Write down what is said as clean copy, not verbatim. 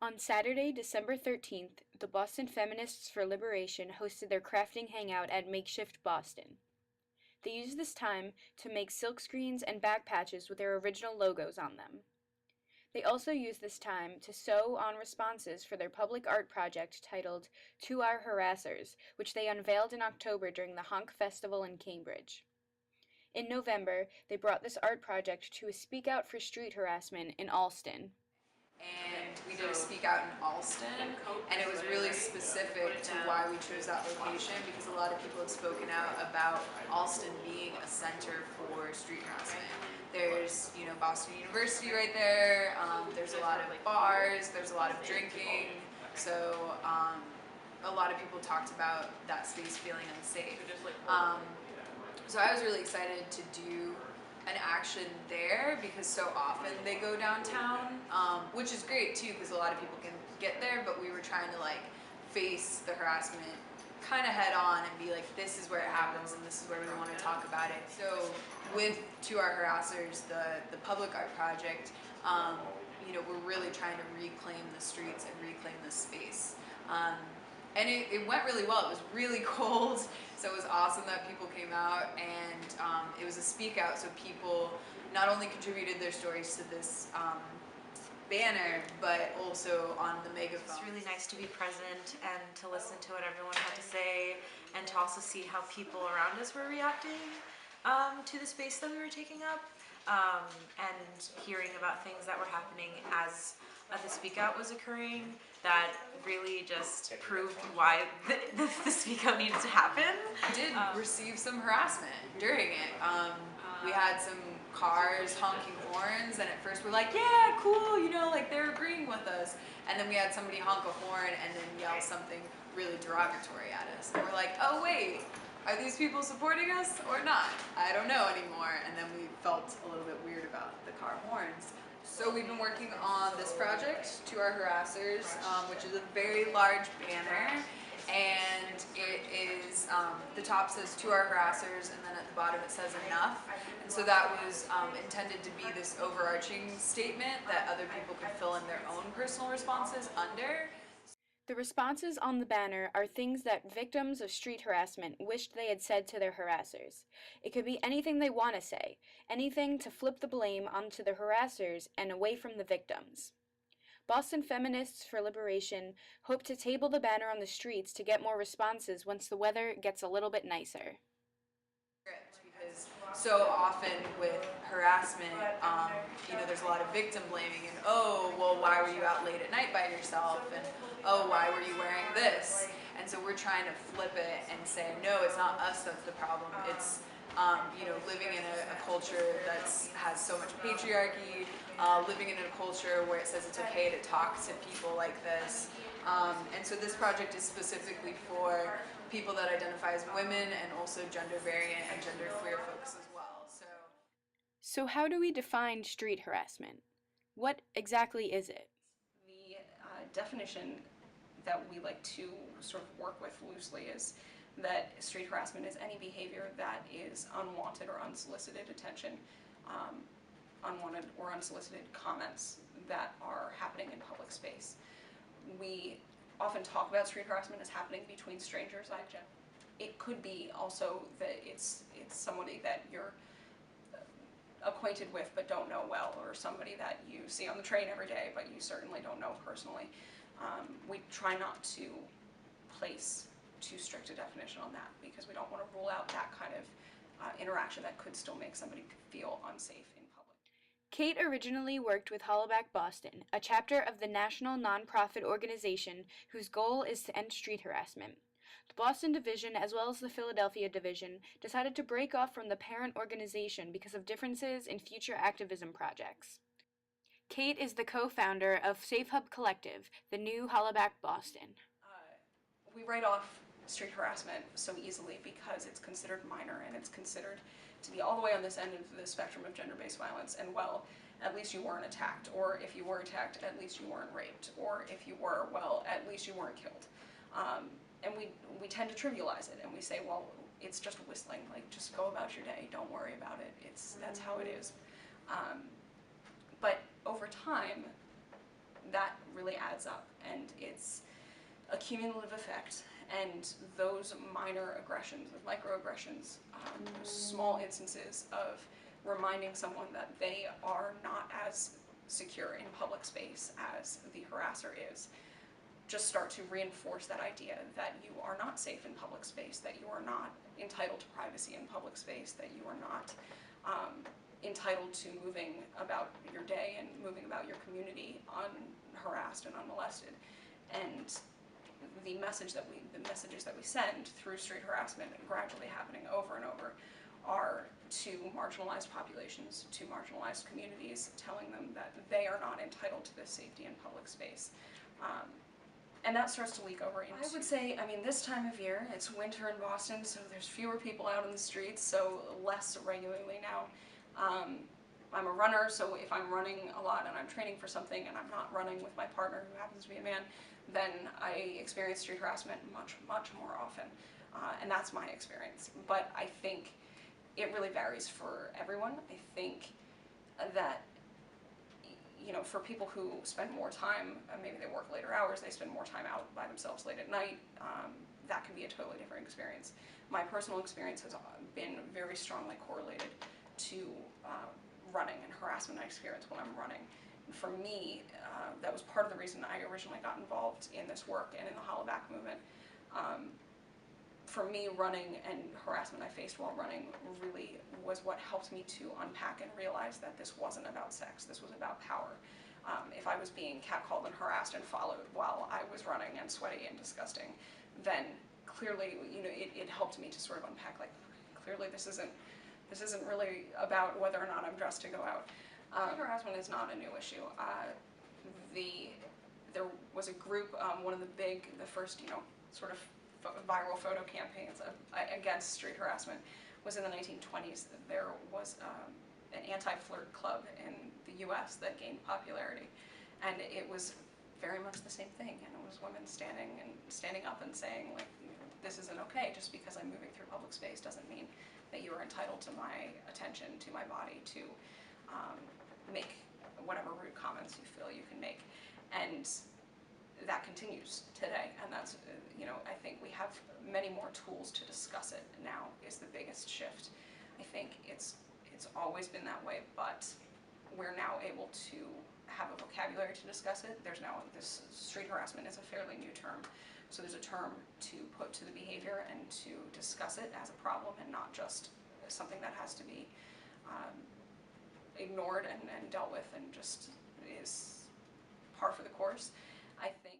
On Saturday, December 13th, the Boston Feminists for Liberation hosted their crafting hangout at Makeshift Boston. They used this time to make silkscreens and back patches with their original logos on them. They also used this time to sew on responses for their public art project titled To Our Harassers, which they unveiled in October during the Honk Festival in Cambridge. In November, they brought this art project to a Speak Out for Street Harassment in Allston. And we did a speak out in Allston, and it was really specific to why we chose that location because a lot of people have spoken out about Allston being a center for street harassment. There's, Boston University right there. There's a lot of bars. There's a lot of drinking. So a lot of people talked about that space feeling unsafe. So I was really excited to do an action there because so often they go downtown, which is great too because a lot of people can get there, but we were trying to face the harassment kind of head on and be like, this is where it happens and this is where we want to talk about it. So with To Our Harassers, the public art project, we're really trying to reclaim the streets and reclaim the space. And it went really well. It was really cold, so it was awesome that people came out, and it was a speak out, so people not only contributed their stories to this banner, but also on the megaphone. It's really nice to be present and to listen to what everyone had to say, and to also see how people around us were reacting to the space that we were taking up, and hearing about things that were happening as the speak out was occurring that really just proved why the speak out needed to happen. We did receive some harassment during it. We had some cars honking horns, and at first we're like, yeah, cool, they're agreeing with us. And then we had somebody honk a horn and then yell something really derogatory at us. And we're like, oh wait, are these people supporting us or not? I don't know anymore. And then we felt a little bit weird about the car horns. So we've been working on this project, To Our Harassers, which is a very large banner, and it is, the top says To Our Harassers, and then at the bottom it says enough. And so that was intended to be this overarching statement that other people could fill in their own personal responses under. The responses on the banner are things that victims of street harassment wished they had said to their harassers. It could be anything they want to say, anything to flip the blame onto the harassers and away from the victims. Boston Feminists for Liberation hope to table the banner on the streets to get more responses once the weather gets a little bit nicer. Because so often with harassment, there's a lot of victim blaming and, oh, well, why were you out late at night by yourself? And, oh, why were you wearing this? And so we're trying to flip it and say, no, it's not us that's the problem. It's, living in a culture that has so much patriarchy, living in a culture where it says it's okay to talk to people like this. And so this project is specifically for people that identify as women and also gender variant and gender queer folks as well. So how do we define street harassment? What exactly is it? The definition that we like to sort of work with loosely is that street harassment is any behavior that is unwanted or unsolicited attention, unwanted or unsolicited comments that are happening in public space. We often talk about street harassment as happening between strangers. It could be also that it's somebody that you're acquainted with but don't know well, or somebody that you see on the train every day but you certainly don't know personally. We try not to place too strict a definition on that because we don't want to rule out that kind of interaction that could still make somebody feel unsafe in public. Kate originally worked with Hollaback Boston, a chapter of the national nonprofit organization whose goal is to end street harassment. The Boston division, as well as the Philadelphia division, decided to break off from the parent organization because of differences in future activism projects. Kate is the co-founder of Safe Hub Collective, the new Hollaback Boston. We write off street harassment so easily because it's considered minor and it's considered to be all the way on this end of the spectrum of gender-based violence, and well, at least you weren't attacked, or if you were attacked, at least you weren't raped, or if you were, well, at least you weren't killed. And we tend to trivialize it, and we say, well, it's just whistling, just go about your day, don't worry about it, that's how it is. But over time, that really adds up, and it's a cumulative effect. And those minor aggressions, microaggressions, small instances of reminding someone that they are not as secure in public space as the harasser is, just start to reinforce that idea that you are not safe in public space, that you are not entitled to privacy in public space, that you are not entitled to moving about your day and moving about your community unharassed and unmolested. And the messages that we send through street harassment, gradually happening over and over, are to marginalized populations, to marginalized communities, telling them that they are not entitled to this safety in public space. And that starts to leak over into... I would say, I mean, this time of year, it's winter in Boston, so there's fewer people out in the streets, so less regularly now. I'm a runner, so if I'm running a lot and I'm training for something and I'm not running with my partner, who happens to be a man, then I experience street harassment much, much more often. And that's my experience. But I think it really varies for everyone. I think that, you know, for people who spend more time, maybe they work later hours, they spend more time out by themselves late at night, that can be a totally different experience. My personal experience has been very strongly correlated to running and harassment I experience when I'm running. And for me, that was part of the reason I originally got involved in this work and in the Hollaback movement. For me, running and harassment I faced while running really was what helped me to unpack and realize that this wasn't about sex, this was about power. If I was being catcalled and harassed and followed while I was running and sweaty and disgusting, then clearly, you know, it helped me to sort of unpack, like, clearly this isn't really about whether or not I'm dressed to go out. Harassment is not a new issue. There was a group, one of the first, you know, sort of viral photo campaigns against street harassment was in the 1920s. There was an anti-flirt club in the US that gained popularity, and it was very much the same thing, and it was women standing up and saying, like, this isn't okay. Just because I'm moving through public space doesn't mean that you are entitled to my attention, to my body, to make whatever rude comments you feel you can make. And that continues today, and that's, you know, I think we have many more tools to discuss it now is the biggest shift. I think it's always been that way, but we're now able to have a vocabulary to discuss it. There's now, this street harassment is a fairly new term, so there's a term to put to the behavior and to discuss it as a problem and not just something that has to be ignored and dealt with and just is par for the course. I think